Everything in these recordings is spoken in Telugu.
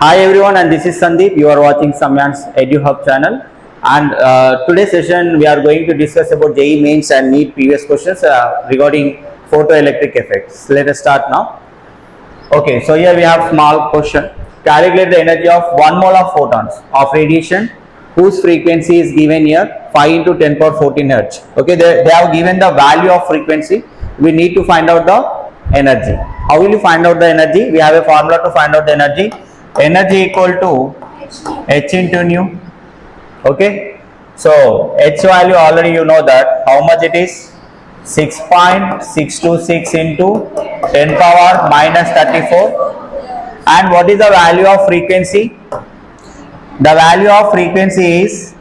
Hi everyone, and this is Sandeep. You are watching Samyan's EduHub channel, and today's session we are going to discuss about JEE Mains and NEET previous questions regarding photoelectric effects. Let us start now. Okay, so here we have small question. Calculate the energy of 1 mole of photons of radiation whose frequency is given here 5 into 10 power 14 hertz. Okay, they have given the value of frequency. We need to find out the energy. How will you find out the energy? We have a formula to find out the energy. Energy equal to H into nu. Okay, so H value already you know that how much it is. 6.626 into 10 power minus 34. And what is the value of frequency? The value of frequency is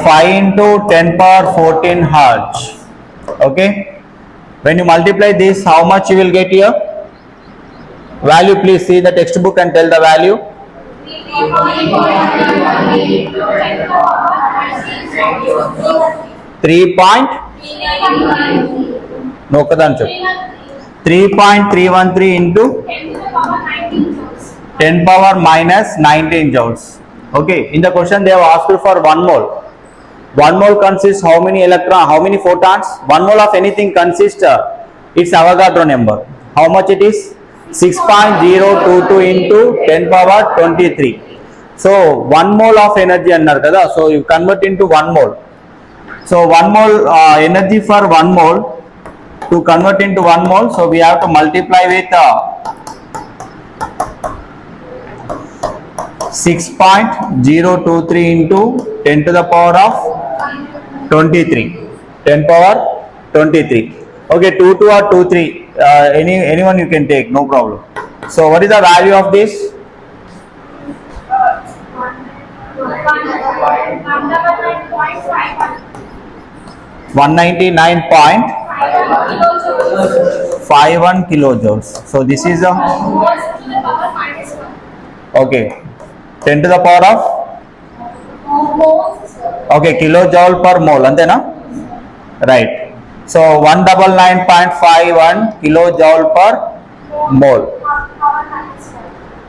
5 into 10 power 14 hertz. Okay, when you multiply this, how much you will get here? Value, please see the textbook and tell the value. 3.313 into 10 power minus 19 joules. Okay, in the question they have asked for 1 mole. 1 mole consists how many electron, how many photons? 1 mole of anything consists its Avogadro number. How much it is? 6.022 into 10 power 23. So 1 mole of energy annar kada, so you convert into 1 mole. So 1 mole energy for 1 mole, to convert into 1 mole, so we have to multiply with 6.023 into 10 to the power of 23, 10 power 23. Okay, 2 2 or 2 3, anyone you can take, no problem. So what is the value of this? 199.51 kilojoules. So this is a okay, 10 to the power of okay kilojoule per mole, antena? Right. So 199.51 kilojoule per mole.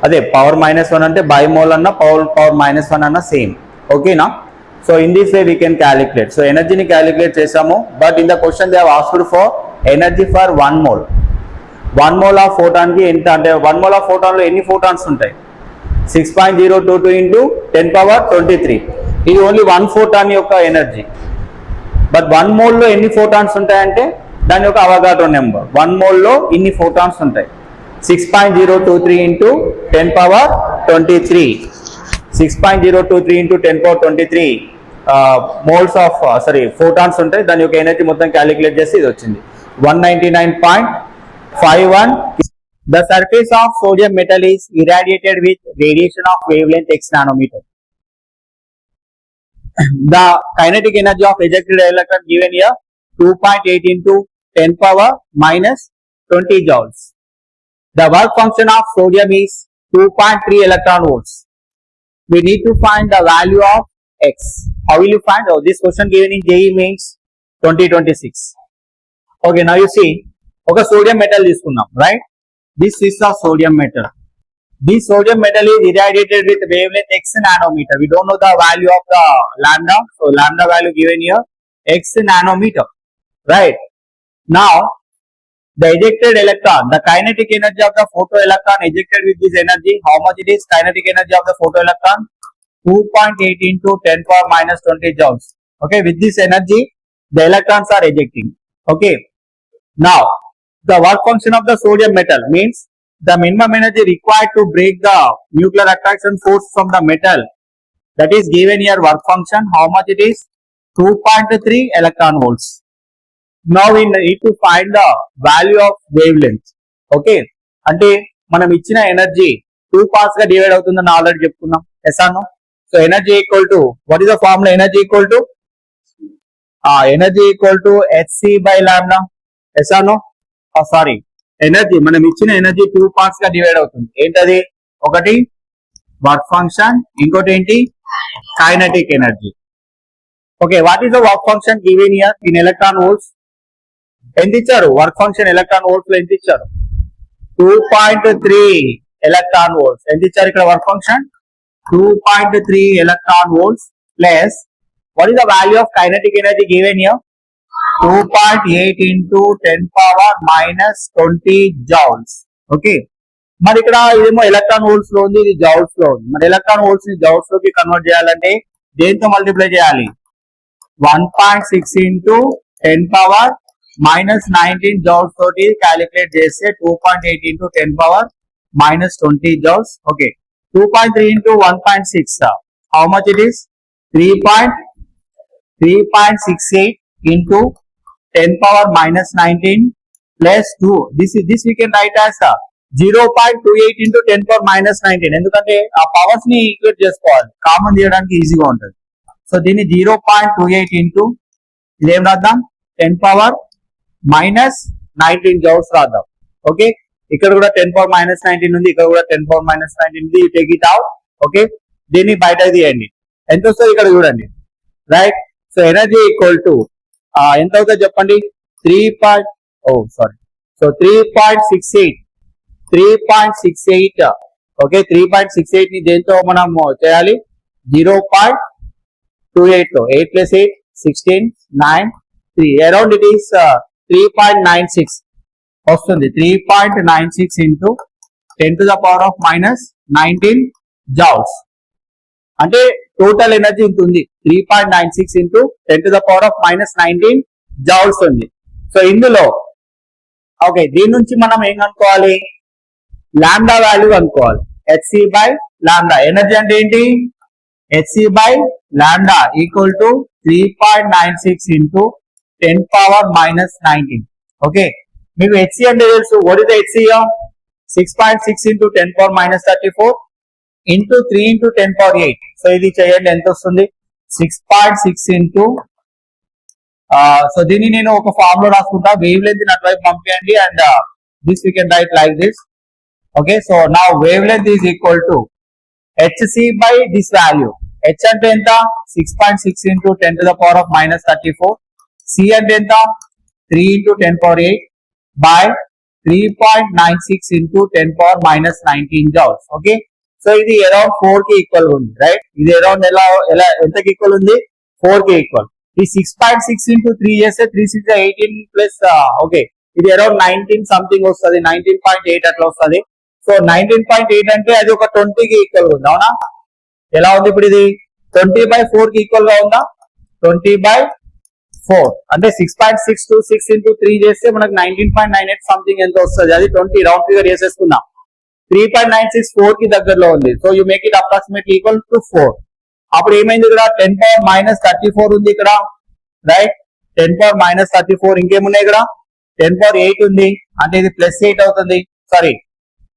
Ade power minus 1 ante by mole anna power minus 1 anna same. Okay na? So in this way we can calculate. So energy ni calculate chesamu, but in the question they have asked for energy for 1 mole. 1 mole of photon ki enta ante 1 mole of photon lo any photons untayi? 6.022 into 10 power 23. ఇది only 1 photon యొక్క energy. But 1 mole లో ఎన్ని photons ఉంటాయంటే దాని యొక్క అవగాడ్రో నెంబర్. 1 mole లో ఇన్ని photons ఉంటాయి. 6.023 into 10 power 23. 6.023 into 10 power 23 moles of photons ఉంటాయి. దాని యొక్క ఎనర్జీ మొత్తం క్యాలిక్యులేట్ చేసి ఇది వచ్చింది 199.51. The surface of sodium metal is irradiated with radiation of wavelength x nanometer. The kinetic energy of ejected electron given here 2.8 into 10 power minus 20 joules. The work function of sodium is 2.3 electron volts. We need to find the value of x. How will you find? Oh, this question given in JEE Mains 2026. Okay, now you see, okay, sodium metal తీసుకున్నాం, right? This is a sodium metal. This sodium metal is irradiated with wavelength x nanometer. We don't know the value of the lambda, so lambda value given here x nanometer, right? Now the ejected electron, the kinetic energy of the photoelectron ejected with this energy, how much it is? Kinetic energy of the photoelectron 2.8 into 10 power minus 20 joules. Okay, with this energy the electrons are ejecting. Okay, now the work function of the sodium metal means the minimum energy required to break the nuclear attraction force from the metal, that is given here work function, how much it is? 2.3 electron volts. Now we need to find the value of wavelength. Okay, అంటే మనం ఇచ్చిన ఎనర్జీ 2 parts గా డివైడ్ అవుతుందని ఆల్రెడీ చెప్పుకున్నాం. yes or no? So energy equal to, what is the formula? Energy equal to hc by lambda. yes or no? Sorry, energy మనం ఇచ్చిన ఎనర్జీ 2 parts గా డివైడ్ అవుతుంది. ఏంటది? ఒకటి వర్క్ ఫంక్షన్, ఇంకోటి ఏంటి? Kinetic energy. Okay, what is the work function given here in electron volts? ఎంత ఇచ్చారు? వర్క్ ఫంక్షన్ ఎలక్ట్రాన్ వోల్ట్స్ లో ఎంత ఇచ్చారు? 2.3 electron volts. ఎంత ఇచ్చారు ఇక్కడ work function 2.3 electron volts plus what is the value of kinetic energy given here? 2.8 into 10 power minus 20 joules. Okay. మరి ఇక్కడ ఇదేమో ఎలక్ట్రాన్ వోల్ట్స్ లో ఉంది, ఇది జౌల్స్ లో ఉంది. మరి ఎలక్ట్రాన్ వోల్ట్స్ ని జౌల్స్ లోకి కన్వర్ట్ చేయాలంటే దేంతో మల్టిప్లై చేయాలి? 1.6 into 10 power minus 19 joules తోటి క్యాలిక్యులేట్ చేస్తే 2.8 into 10 power minus 20 joules. Okay. 2.3 into 1.6. How much it is? 3.68 into 10 power minus 19 plus 2. This we can write as 0.28 into 10 power minus 19. ఎందుకంటే ఆ పవర్స్ ని ఈక్వేట్ చేసుకోవాలి, కామన్ చేయడానికి ఈజీగా ఉంటుంది. సో దీన్ని 0.28 into ఇదేం రాద్దాం 10 power minus 19 joules రాద్దాం. ఓకే, ఇక్కడ కూడా 10 power minus 19 ఉంది, ఇక్కడ కూడా 10 power minus 19 ఉంది. Take it out. ఓకే, దీన్ని బయట తీయండి. ఎంత వస్తుంది ఇక్కడ చూడండి. Right. So energy equal to ఎంత అవుతుంది చెప్పండి? 3.68. ఓకే, 3.68 ని దేంతో మనం చేయాలి? 0.28 తో 8 plus 8 16 9 3 అరౌండ్ ఇట్ ఈస్ 3.96 వస్తుంది. 3.96 into 10 to the power of minus 19 joules. అంటే టోటల్ ఎనర్జీ ఇంత ఉంది. 3.96 into 10 to the power of minus 19 joules ఉంది. సో ఇందులో ఓకే, దీని నుంచి మనం ఏం కనుక్కోవాలి? లాంబ్డా వాల్యూ కనుక్కోవాలి. hc by lambda. ఎనర్జీ అంటే ఏంటి? hc by lambda equal to 3.96 into 10 power minus 19. Okay, మీకు hc అంటే తెలుసు. What is the hc? 6.6 into 10 power minus 34 into 3 into 10 power 8. So ఇది చేయండి, ఎంత వస్తుంది? 6.6 into సో దీన్ని నేను ఒక ఫార్మ్ లో రాసుకుంటా. వేవ్ లెంత్ అటువైపు పంపించండి and this we can write like this. Okay, so నా wavelength is equal to hc by this value. h అంటే ఎంత? 6.6 into 10 to the power of minus 34. c అంటే ఎంత? 3 into 10 power 8 by 3.96 into 10 power minus 19 joules. Okay, so ఇది అరౌండ్ 4 కి ఈక్వల్ ఉంది. రైట్, ఇది అరౌండ్ ఎలా ఎంతకి ఈక్వల్ ఉంది? 4 కి ఈక్వల్. ఈ 6.6 into 3 చేస్తే 3 6 18 ప్లస్ ఓకే, ఇది అరౌండ్ 19 సంథింగ్ వస్తుంది, 19.8 అట్లా వస్తుంది. సో 19.8 అంటే అది ఒక 20 కి ఈక్వల్ ఉంది. అవునా? ఎలా ఉంది ఇప్పుడు? ఇది 20/4 కి ఈక్వల్ గా ఉందా? 20/4 అంటే 6.6 to 6 into 3 చేస్తే మనకు 19.98 సంథింగ్ ఎంత వస్తుంది? అది 20 రౌండ్ ఫిగర్ చేసేసుకుందాం. 3.96 4 కి దగ్గరలో ఉంది. So you make it approximately equal to 4. అప్పుడు ఏమైంది? ఇక్కడ 10 power minus 34 ఉంది ఇక్కడ. Right, 10 power minus 34. ఇంకేమున్నాయి ఇక్కడ? 10 power 8 ఉంది, అంటే ఇది ప్లస్ 8 అవుతుంది. సారీ,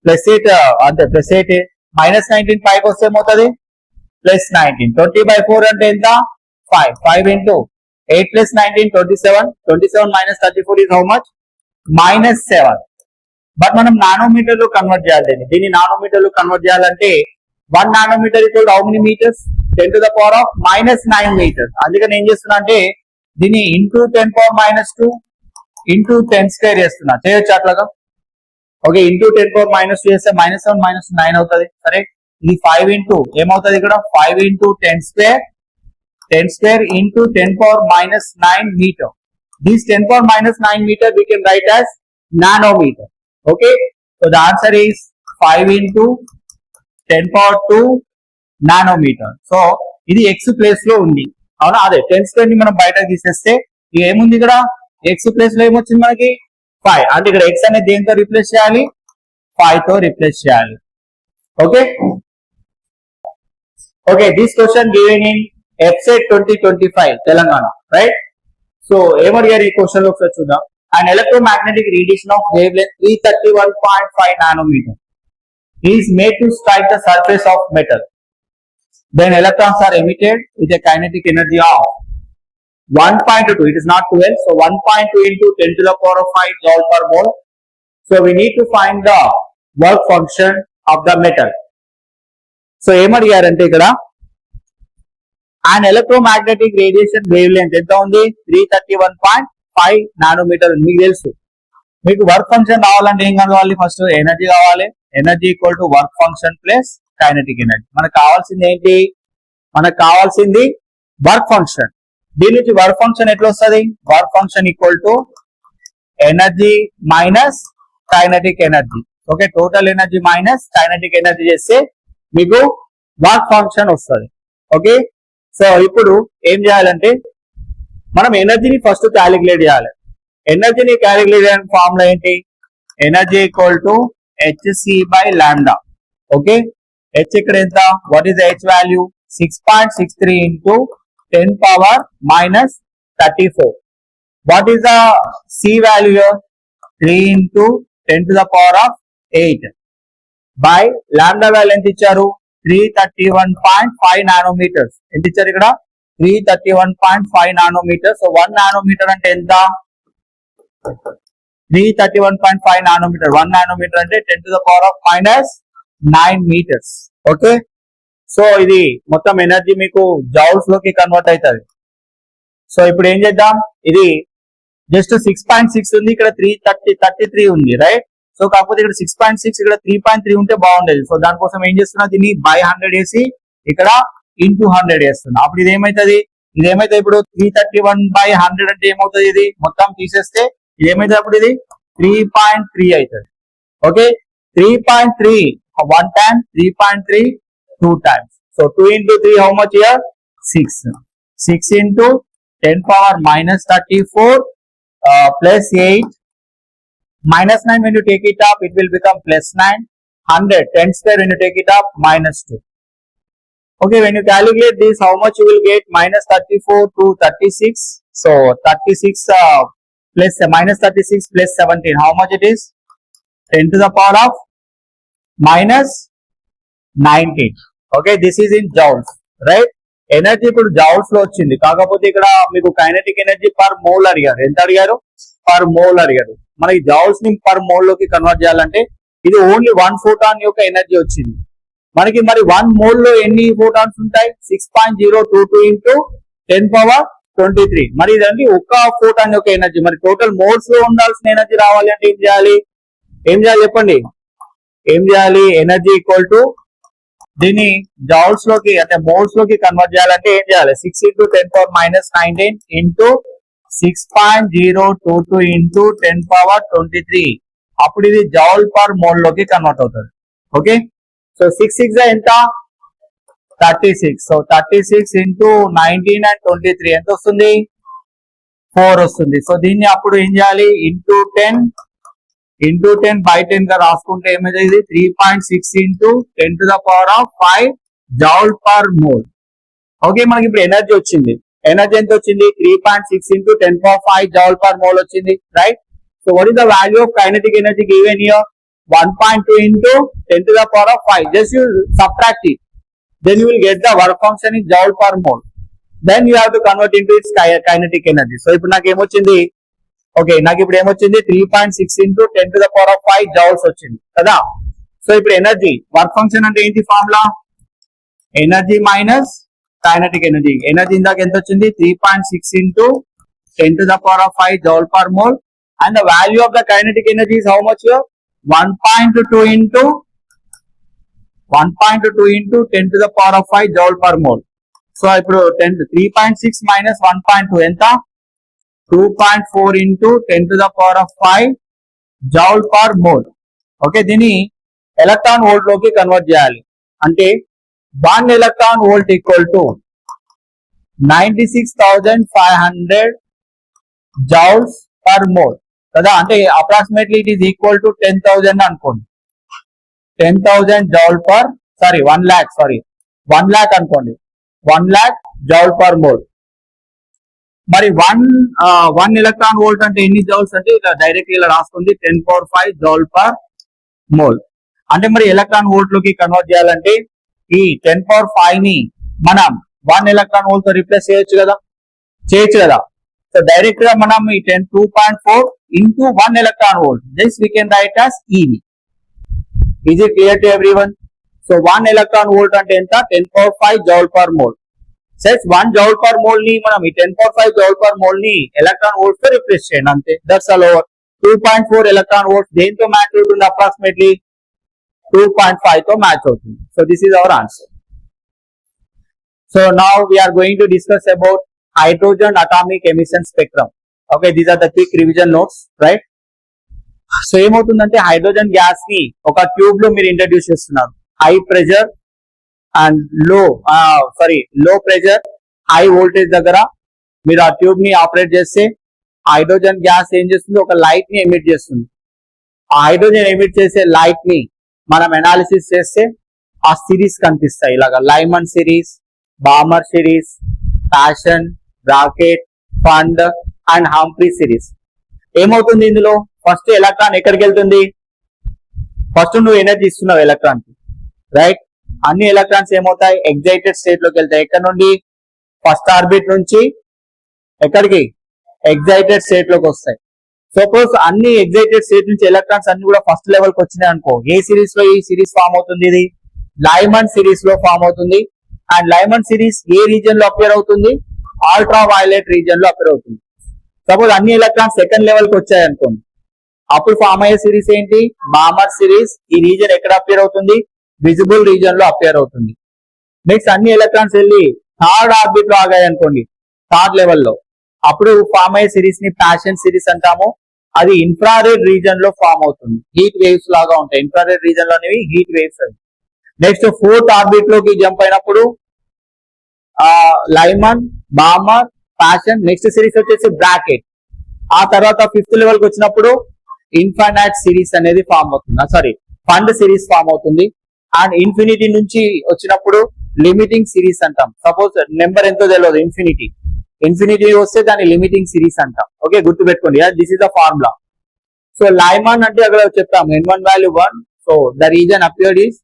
ప్లస్ 8 అంతే, ప్లస్ 8 minus 19 5 వస్తే ఏమవుతుంది? ప్లస్ 19. 20/4 అంటే ఎంత? 5 into 8 plus 19 27. 27 minus 34 is how much? -7. But మనం నానోమీటర్ లో కన్వర్ట్ చేయాలి. దీన్ని నానోమీటర్ లో కన్వర్ట్ చేయాలంటే 1 nanometre equal how many metres? 10 to the power of minus 9 meters. అందుకని ఏం చేస్తున్నా అంటే దీన్ని into 10 power minus 2 into 10 square చేస్తున్నా. చేయొచ్చు అట్లాగా. ఓకే, ఇంటూ 10 power minus 2 చేస్తే -7 - 9 అవుతుంది. సరే, ఇది 5 ఇంటూ ఏమవుతుంది ఇక్కడ? 5 into 10 square into 10 power minus 9 meter. This 10 power minus 9 meter we can write as nanometer. Okay, so the answer is 5 into 10 power 2 nanometre. So ఇది ఎక్స్ ప్లేస్ లో ఉంది. అవునా? అదే 10 స్క్వేర్ ని మనం బయటకు తీసేస్తే ఏముంది ఇక్కడ? ఎక్స్ ప్లేస్ లో ఏమొచ్చింది మనకి? 5. అంటే ఇక్కడ ఎక్స్ అనేది దేంతో రీప్లేస్ చేయాలి? 5 తో రీప్లేస్ చేయాలి. Okay okay, this question given in EAPCET 2025 Telangana. Right, so ఏమడిగారు ఈ క్వశ్చన్ లో ఒకసారి చూద్దాం. And electromagnetic radiation of wavelength 331.5 nanometre is made to strike the surface of metal. Then electrons are emitted with a kinetic energy of 1.2. It is not 12. So 1.2 into 10 to the power of 5 joule per mole. So we need to find the work function of the metal. So ఏమడిగారంటే ఇక్కడ an electromagnetic radiation wavelength ఎంత ఉంది? 331.5 నానోమీటర్ మీకు తెలుసు. మీకు వర్క్ ఫంక్షన్ రావాలంటే ఏం కావాలి? ఫస్ట్ ఎనర్జీ కావాలి. Energy equal to work function plus kinetic energy. మనకు కావాల్సింది ఏంటి? మనకు కావాల్సింది వర్క్ ఫంక్షన్. దీని నుంచి వర్క్ ఫంక్షన్ ఎట్లా వస్తుంది? Work function equal to energy minus kinetic energy. Okay, total energy minus kinetic energy చేస్తే మీకు వర్క్ ఫంక్షన్ వస్తుంది. ఓకే, సో ఇప్పుడు ఏం చేయాలంటే మనం ఎనర్జీని ఫస్ట్ క్యాలిక్యులేట్ చేయాలి. ఎనర్జీని క్యాలిక్యులేట్ చేయడానికి ఫార్ములా ఏంటి? Energy equal to HC by లాండా. Okay, H ఇక్కడ ఎంత? What is H value? 6.63 into 10 power minus 34. What is the C value here? 3 into 10 to the power of 8 by lambda value ఎంత ఇచ్చారు? 331.5 nanometers. ఎంత ఇచ్చారు ఇక్కడ? 331.5 nanometers. So 1 nanometer అంటే ఎంత? 331.5 nanometer. 1 nanometer అంటే 10 to the power of minus 9 meters. Okay, so ఇది మొత్తం ఎనర్జీ మీకు జౌల్స్ లోకి కన్వర్ట్ అవుతుంది. సో ఇప్పుడు ఏం చేద్దాం? ఇది జస్ట్ 6.6 ఉంది, ఇక్కడ 33 ఉంది, రైట్? సో కాకపోతే ఇక్కడ 6.6 ఇక్కడ 3.3 ఉంటే బాగుండేది. సో దానికోసం ఏం చేస్తున్నా? దీన్ని బై 100 వేసి ఇక్కడ ఇంటూ 100 వేస్తున్నా. అప్పుడు ఇది ఏమైతుంది? ఇప్పుడు 331/100 అంటే ఏమవుతుంది? ఇది మొత్తం తీసేస్తే ఇది ఏమైతుంది? అప్పుడు ఇది 3.3 అవుతుంది. Okay, 3.3 1 time, 3.3 2 times. So 2 into 3 how much here? 6. 6 into 10 power minus 34 plus 8 minus 9 when you take it up it will become plus 9. 100 10 square when you take it up minus 2. Okay, when you calculate this how much you will get? Minus 34 to 36. So 36 plus minus 36 plus 17 how much it is? 10 to the power of minus 19. Okay, this is in joules, right? Energy ఇప్పుడు జౌల్స్ లో వచ్చింది. కాకపోతే ఇక్కడ మీకు కైనెటిక్ ఎనర్జీ పర్ మోల్ అడిగారు. ఎంత అడిగారు? పర్ మోల్ అడిగారు. మనకి జౌల్స్ ని పర్ మోల్ లోకి కన్వర్ట్ చేయాలంటే ఇది ఓన్లీ 1 ఫోటాన్ యొక్క ఎనర్జీ వచ్చింది మనకి. మరి 1 మోల్ లో ఎన్ని ఫోటాన్స్ ఉంటాయి? 6.022 into 10 power 23. మరి ఇదండి ఒక్క ఫోటాన్ యొక్క ఎనర్జీ. మరి టోటల్ మోల్స్ లో ఉండాల్సిన ఎనర్జీ రావాలి అంటే ఏం చేయాలి? చెప్పండి. ఏం చేయాలి? ఎనర్జీ ఈక్వల్ టు దీన్ని జౌల్స్ లోకి అంటే మోల్స్ లోకి కన్వర్ట్ చేయాలంటే ఏం చేయాలి? 6 into 10 power minus 19 into 6.022 into 10 power 23. అప్పుడు ఇది జౌల్ పర్ మోల్ లోకి కన్వర్ట్ అవుతుంది. ఓకే, సో 6 ఎంత? 36. సో 36 into 19 and 23 ఎంత వస్తుంది? 4 వస్తుంది. సో దీన్ని అప్పుడు ఏం చేయాలి? ఇంటూ 10 by 10 గా రాసుకుంటే ఏమైంది? 3.6 into 10 to the power of 5 joule per mole. Okay, మనకి ఇప్పుడు ఎనర్జీ వచ్చింది. ఎనర్జీ ఎంత వచ్చింది? 3.6 into 10 power 5 joule per mole వచ్చింది, right? So what is the value of kinetic energy given here? 1.2 into 10 to the power of 5. Just you subtract it, then you will get the work function in joule per mole. Then you have to convert into its kinetic energy. So ఇప్పుడు నాకు ఏమొచ్చింది? ఓకే, నాకు ఇప్పుడు ఏమొచ్చింది? 3.6 into 10 to the power of 5 joules వచ్చింది కదా. సో ఇప్పుడు ఎనర్జీ వర్క్ ఫంక్షన్ అంటే ఏంటి formula? Energy minus kinetic energy. Energy ఇందాక ఎంత వచ్చింది? 3.6 into 10 to the power of 5 joule per mole. And the value of the kinetic energy is how much here? 1.2 into 10 to the power of 5 joule per mole. So ఇప్పుడు 3.6 minus 1.2 ఎంత? 2.4 into 10 to the power of 5 joule per mole. Okay, దీన్ని ఎలక్ట్రాన్ వోల్ట్ లోకి కన్వర్ట్ చేయాలి. అంటే 1 electron volt equal to 96,500 joules per mole కదా. అంటే approximately it is equal to 10,000 అనుకోండి. 10,000 జౌల్ పర్ 1 lakh అనుకోండి. 1 lakh జౌల్ పర్ మోల్. మరి 1 ఎలక్ట్రాన్ వోల్ట్ అంటే ఎన్ని జౌల్స్ అంటే ఇలా డైరెక్ట్ ఇలా రాసుకుంది 10⁵ జౌల్ పర్ మోల్. అంటే మరి ఎలక్ట్రాన్ వోల్ట్ లోకి కన్వర్ట్ చేయాలంటే ఈ 10⁵ ని మనం 1 ఎలక్ట్రాన్ వోల్ట్ తో రీప్లేస్ చేయొచ్చు కదా. సో డైరెక్ట్ గా మనం ఈ 2.4 into 1 electron volt. This we can write as EV. Is it clear to everyone? So 1 electron volt అంటే ఎంత? 10⁵ joule per mole. Says 1 joule per mole ని మనం ఈ 10⁵ joule per mole ని electron volt తో రిప్లేస్ చేయండి అంతే. That's all over. 2.4 electron volts దేంతో మ్యాచ్ అవుతుంది అప్రాక్సిమేట్లీ 2.5 తో మ్యాచ్ అవుతుంది. So this is our answer. So now we are going to discuss about hydrogen atomic emission spectrum. Okay, these are the quick revision notes, right? So ఏమవుతుందంటే హైడ్రోజన్ గ్యాస్ ని ఒక ట్యూబ్ లో మీరు ఇంట్రడ్యూస్ చేస్తున్నారు. High pressure and low pressure high voltage దగ్గర మీరు ఆ ట్యూబ్ ని ఆపరేట్ చేస్తే హైడ్రోజన్ గ్యాస్ ఏం చేస్తుంది, ఒక లైట్ ని ఎమిట్ చేస్తుంది. ఆ హైడ్రోజన్ ఎమిట్ చేసే లైట్ ని మనం అనాలిసిస్ చేస్తే ఆ సిరీస్ కనిపిస్తాయి, ఇలాగా Lyman series, Balmer series, passion, bracket, fund and Humphry series. ఏమవుతుంది ఇందులో, ఫస్ట్ ఎలక్ట్రాన్ ఎక్కడికి వెళ్తుంది, ఫస్ట్ నువ్వు ఎనర్జీ ఇస్తున్నావు ఎలక్ట్రాన్ కి, రైట్? అన్ని ఎలక్ట్రాన్స్ ఏమవుతాయి, ఎగ్జైటెడ్ స్టేట్ లోకి వెళ్తాయి. ఎక్కడ నుండి, ఫస్ట్ ఆర్బిట్ నుంచి ఎక్కడికి, ఎగ్జైటెడ్ స్టేట్ లోకి వస్తాయి. సపోజ్ అన్ని ఎగ్జైటెడ్ స్టేట్ నుంచి ఎలక్ట్రాన్స్ అన్ని కూడా ఫస్ట్ లెవెల్ కి వచ్చినాయి అనుకో, ఏ సిరీస్ లో ఈ సిరీస్ ఫామ్ అవుతుంది, ఇది లైమన్ సిరీస్ లో ఫామ్ అవుతుంది. And Lyman series A region లో అపియర్ అవుతుంది, అల్ట్రా వైలెట్ రీజియన్ లో అపియర్ అవుతుంది. సపోజ్ అన్ని ఎలక్ట్రాన్స్ సెకండ్ లెవెల్ కి వచ్చాయి అనుకోండి, అప్పుడు ఫామ్ అయ్యే సిరీస్ ఏంటి, బామర్ సిరీస్. ఈ రీజియన్ ఎక్కడ అపియర్ అవుతుంది, విజిబుల్ రీజియన్ లో అపియర్ అవుతుంది. నెక్స్ట్ అన్ని ఎలక్ట్రాన్స్ వెళ్ళి థర్డ్ ఆర్బిట్ లో ఆగాయి అనుకోండి, థర్డ్ లెవెల్ లో, అప్పుడు ఫామ్ అయ్యే సిరీస్ ని ప్యాషన్ సిరీస్ అంటాము. అది ఇన్ఫ్రారెడ్ రీజియన్ లో ఫామ్ అవుతుంది, హీట్ వేవ్స్ లాగా ఉంటాయి. ఇన్ఫ్రారెడ్ రీజియన్ లోనివి హీట్ వేవ్స్ అవి. నెక్స్ట్ ఫోర్త్ ఆర్బిట్ లోకి జంప్ అయినప్పుడు Lyman, Balmer, passion. Next series వచ్చేసి బ్రాకెట్. ఆ తర్వాత ఫిఫ్త్ లెవెల్ కి వచ్చినప్పుడు ఇన్ఫైనైట్ సిరీస్ అనేది ఫామ్ అవుతుంది, ఫండ్ సిరీస్ ఫామ్ అవుతుంది. అండ్ ఇన్ఫినిటీ నుంచి వచ్చినప్పుడు లిమిటింగ్ సిరీస్ అంటాం. సపోజ్ నెంబర్ ఎంతో తెలియదు, ఇన్ఫినిటీ వస్తే దాన్ని లిమిటింగ్ సిరీస్ అంటాం. ఓకే, గుర్తుపెట్టుకోండి, this is the formula. So Lyman అంటే అక్కడ చెప్తాం N1 value 1, so the region appeared is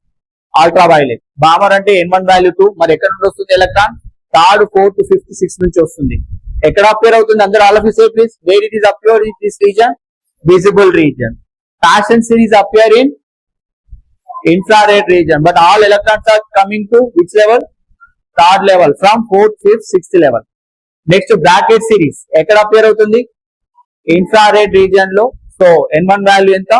ultraviolet. Balmer అంటే N1 వాల్యూ 2, మరి ఎక్కడ నుండి వస్తుంది electron, third, fourth, fifth, sixth నుంచి వస్తుంది. ఎక్కడ అపియర్ అవుతుంది, అందరూ all of you say please, where it is appeared in this region, visible region. Passion series appear in infrared region, but all electrons are coming to which level, third level, from fourth, fifth, sixth level. Next bracket series ఎక్కడ అపియర్ అవుతుంది, ఇన్ఫ్రారెడ్ రీజియన్ లో. సో N1 వాల్యూ ఎంత,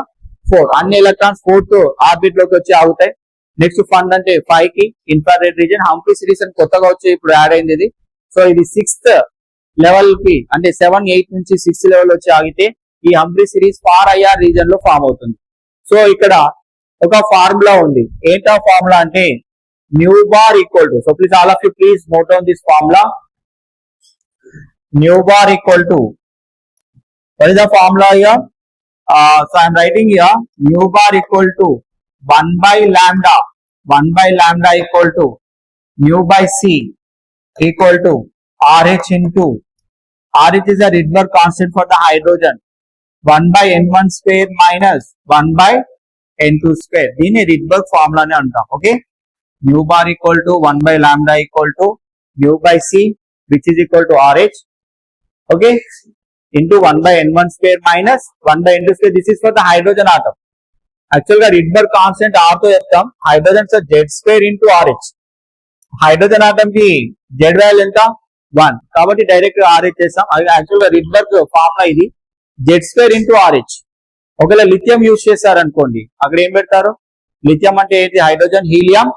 4. అన్ని ఎలక్ట్రాన్స్ ఫోర్త్ ఆర్బిట్ లోకి వచ్చి ఆగుతాయి. నెక్స్ట్ ఫండ్ అంటే 5 కి ఇన్ఫ్రారెడ్ రీజియన్. హంఫ్రీ సిరీస్ అని కొత్తగా వచ్చి ఇప్పుడు యాడ్ అయింది ఇది. సో ఇది 6th లెవెల్ కి, అంటే 7, 8 నుంచి 6th లెవెల్ వచ్చి ఆగితే ఈ Humphrey series far IR region లో ఫామ్ అవుతుంది. సో ఇక్కడ ఒక ఫార్ములా ఉంది, ఏంటా ఫార్ములా అంటే nu bar equal to, so please all of you please note down this formula. Mu bar equal to, what is the formula here? So I am writing here mu bar equal to 1 by lambda equal to mu by c equal to RH into, RH is the Rydberg constant for the hydrogen, 1 by N1 square minus 1 by N2 square. దీన్ని Rydberg formula అని అంటాం. Okay, mu bar equal to 1 by lambda equal to mu by c which is equal to RH, okay, into 1 by N1 square minus 1 by N2 square. This is for the hydrogen atom. Actually గా Rydberg constant R తో చెప్తాం, hydrogen so Z square into RH. Hydrogen atom కి Z వాల్యూ ఎంత, 1, కాబట్టి డైరెక్ట్ RH చేస్తాం. అది యాక్చువల్ గా Rydberg ఫార్ములా ఇది, Z square into RH. ఒకవేళ లిథియం యూజ్ చేశారనుకోండి, అక్కడ ఏం పెడతారు, లిథియం అంటే ఏంటి, హైడ్రోజన్, హీలియం,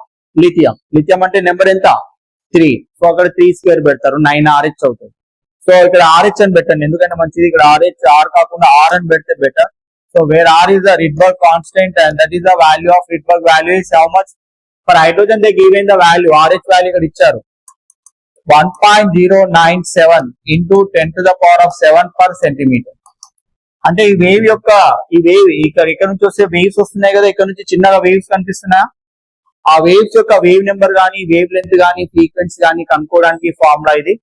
లిథియం అంటే నెంబర్ ఎంత, 3, సో అక్కడ 3 స్క్వేర్ పెడతారు, 9 RH అవుతుంది. సో ఇక్కడ RH అని పెట్టండి, ఎందుకంటే మంచిది, ఇక్కడ RH R కాకుండా R అని పెడితే better. So where R is the Rydberg constant and that is the value of Rydberg value is how much for hydrogen they given the value, RH value ఇక్కడ ఇచ్చారు 1.097 into 10 to the power of 7 per centimeter. అంటే ఈ వేవ్ యొక్క, ఈ వేవ్ ఇక్కడ నుంచి వస్తే వేవ్స్ వస్తున్నాయి కదా, ఇక్కడ నుంచి చిన్నగా వేవ్స్ కనిపిస్తున్నాయా, ఆ వేవ్స్ యొక్క వేవ్ నెంబర్ కానీ, వేవ్ లెంత్ కానీ, ఫ్రీక్వెన్సీ కానీ కనుక్కోవడానికి ఫార్ములా ఇది.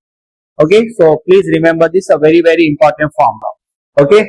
Okay, so please remember this, a very important formula. Okay.